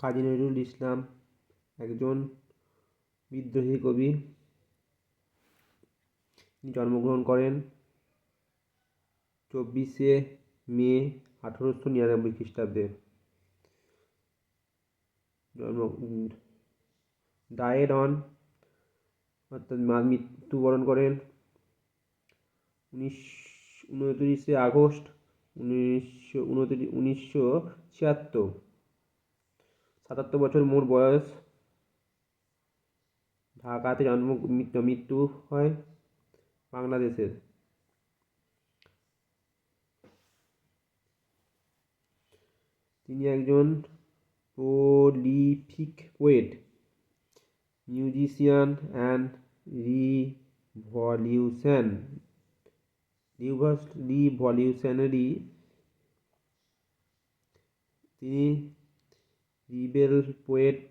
কাজী নজরুল ইসলাম একজন বিদ্রোহী কবি। তিনি জন্মগ্রহণ করেন 24শে মে 1899 খ্রিস্টাব্দে। ডায়েড অন অর্থাৎ মৃত্যুবরণ করেন 29শে আগস্ট 1976। 77 বছর মোট বয়স। ঢাকাতে মৃত্যু হয় বাংলাদেশের। তিনি একজন prolific poet, musician and revolutionary. তিনি rebel poet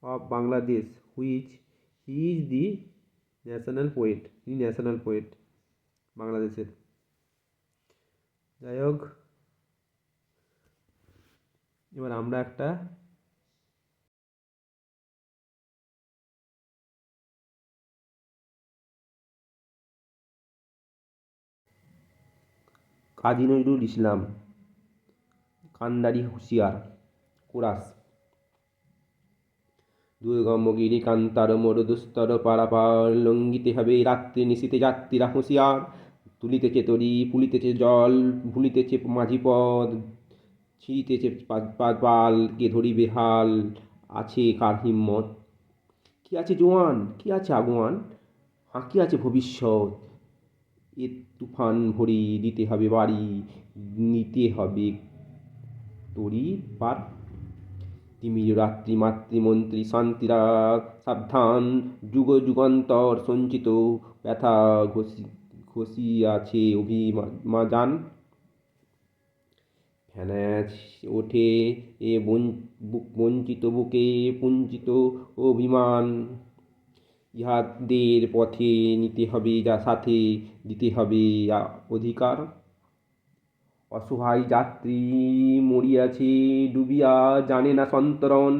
of Bangladesh, which he is the national poet. তিনি ন্যাশনাল পোয়েট বাংলাদেশের। যাই হোক, এবার আমরা একটা কাজী নজরুল ইসলাম কান্ডারি হুঁশিয়ার। কোরাস। দুর্গমগিরি কান্তার মরুদুস্তর পারাপার লঙ্ঘিতে হবে রাত্রি নিশীতে যাত্রীরা হুঁশিয়ার। তুলিতেছে তরি ফুলিতেছে জল ভুলিতেছে মাঝি পদ ছিঁড়িতেছে পাল কে ধরিবে হাল আছে কার হিম্মত। কি আছে জোয়ান কি আছে আগুয়ান হাঁকি আছে ভবিষ্যৎ। এ তুফান ভরি দিতে হবে বাড়ি নিতে হবে তরি পার। তিমির রাত্রি মাতৃমন্ত্রী শান্তিরা সাবধান যুগ যুগান্তর সঞ্চিত ব্যথা ঘষিয়াছে অভিমান। ফ্যানাচ ওঠে এ বঞ্চিত বুকে পুঞ্জিত অভিমান। ইহাদের পথে নিতে হবে যা সাথে দিতে হবে অধিকার। অসহায় যাত্রী মরিয়াছে ডুবিয়া জানে না সন্তরণ।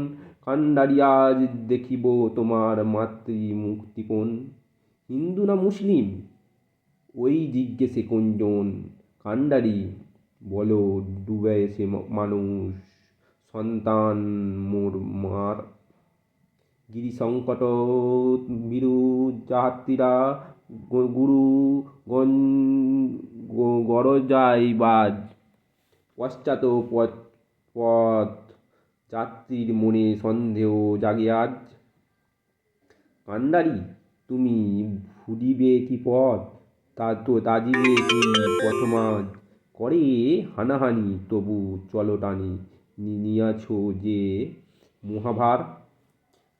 কান্ডারি আজ দেখিব তোমার মাতৃমূর্তি কোন। হিন্দু না মুসলিম ওই জিজ্ঞেসে কোনজন। কান্ডারি বলো ডুবেছে মানুষ সন্তান মোর মার। গিরিসংকট বীরু যাত্রীরা গুরু গরজাই বাজ। পশ্চাৎ পথ যাত্রীর মনে সন্দেহ জাগে আজ। কান্ডারি তুমি ভুলিবে কি পথ তাজিবে কি পথমাজ। করে হানাহানি তবু চলো টানি নিয়াছ যে মহাভার।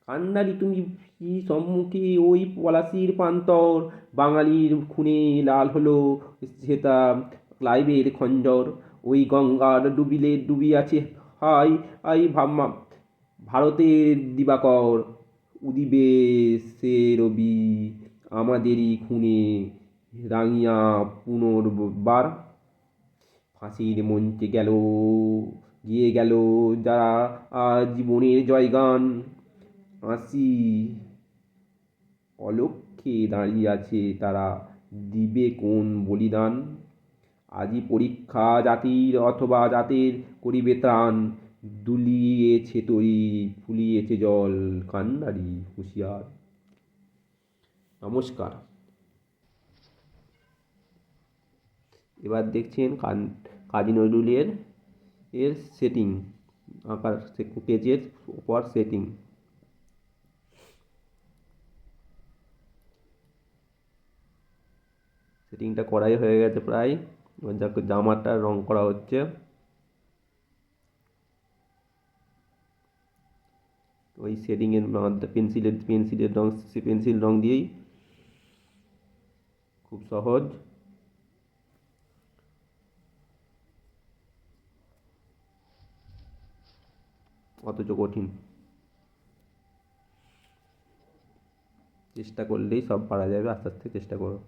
কান্ডারি তুমি কি সম্মুখে ওই পলাশির প্রান্তর। বাঙালির খুনে লাল হলো সেটা ক্লাইভের খঞ্জর। ওই গঙ্গার ডুবিয়াছে হাই আই ভারতের দিবাকর। উদিবে সে রবি আমাদেরই খুনে রাঙিয়া পুনর্বার। ফাঁসির মঞ্চে গিয়ে গেল যারা জীবনের জয়গান। আসি অলক্ষ্যে দাঁড়িয়ে আছে তারা দিবে কোন বলিদান। আজি পরীক্ষা জাতির অথবা জাতের করিবে ত্রাণ। দুলিয়েছে তরি ফুলিয়েছে জল কান্ডারি হুঁশিয়ার। নমস্কার। এবার দেখছেন কাজী নজরুলের সেটিং, আঁকার পেজের উপর সেটিং। সেটিংটা করাই হয়ে গেছে প্রায়। জামাটা রং করা হচ্ছে। ওই শেডিংয়ের পেন্সিল রং দিয়েই খুব সহজ। অথচ কঠিন। চেষ্টা করলেই সব পারা যাবে, আস্তে আস্তে চেষ্টা করো।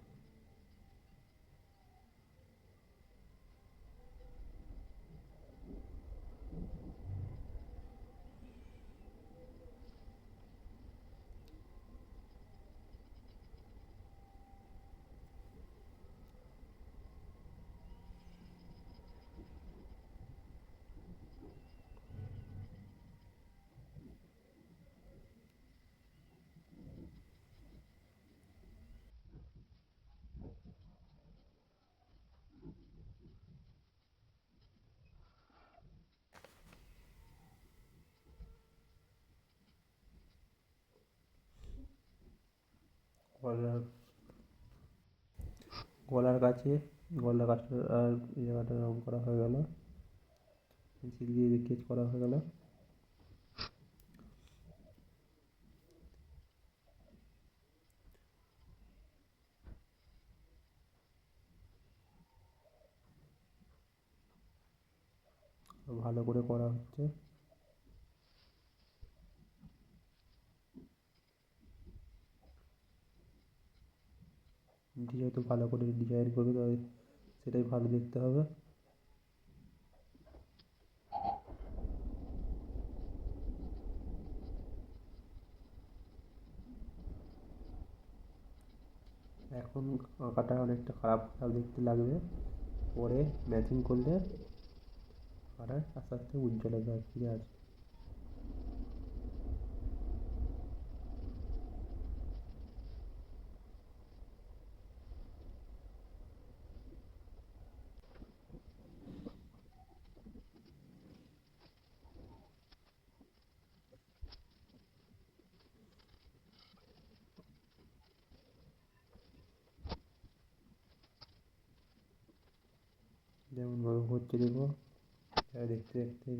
গলার গলার কাছে গলার কাছে আর এই জায়গাটা রং করা হয়ে গেল, পেন্সিল দিয়ে স্কেচ করা হয়ে গেল। ভালো করে করা হচ্ছে। যেহেতু ভালো করে ডিজাইন করবে তাই সেটাই ভালো দেখতে হবে। এখন আঁকাটা অনেকটা খারাপ খারাপ দেখতে লাগবে, পরে ম্যাচিং করলে আঁকাটা আস্তে আস্তে উজ্জ্বলতা ফিরে আসবে। যেমনভাবে হচ্ছে দেখবো, দেখতে দেখতে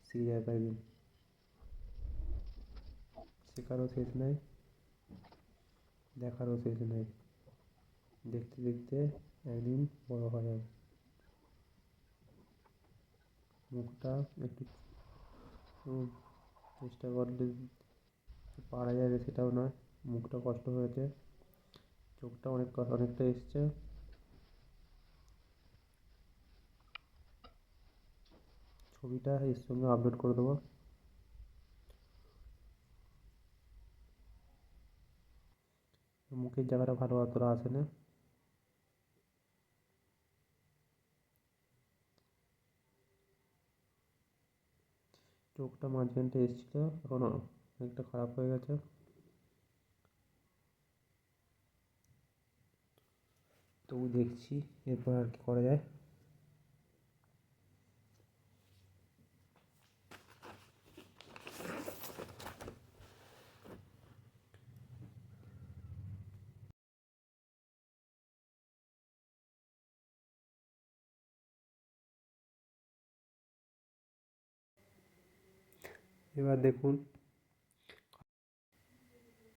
শিখে যাবে একদিন, শেখারও শেষ নাই, দেখারও শেষ নাই, দেখতে দেখতে একদিন বড় হয়ে যাবে। মুখটা একটু চেষ্টা করলে পারা যাবে সেটাও নয়, মুখটা কষ্ট হয়েছে, চোখটা অনেকটা এসছে। ছবিটা এর সঙ্গে আপলোড করে দেবো। মুখের জায়গাটা ভালো অতটা আসে না, চোখটা মাঝখানটা এসেছিলো, এখন অনেকটা খারাপ হয়ে গেছে। তবু দেখছি এরপর আর কি করা যায়। এবার দেখুন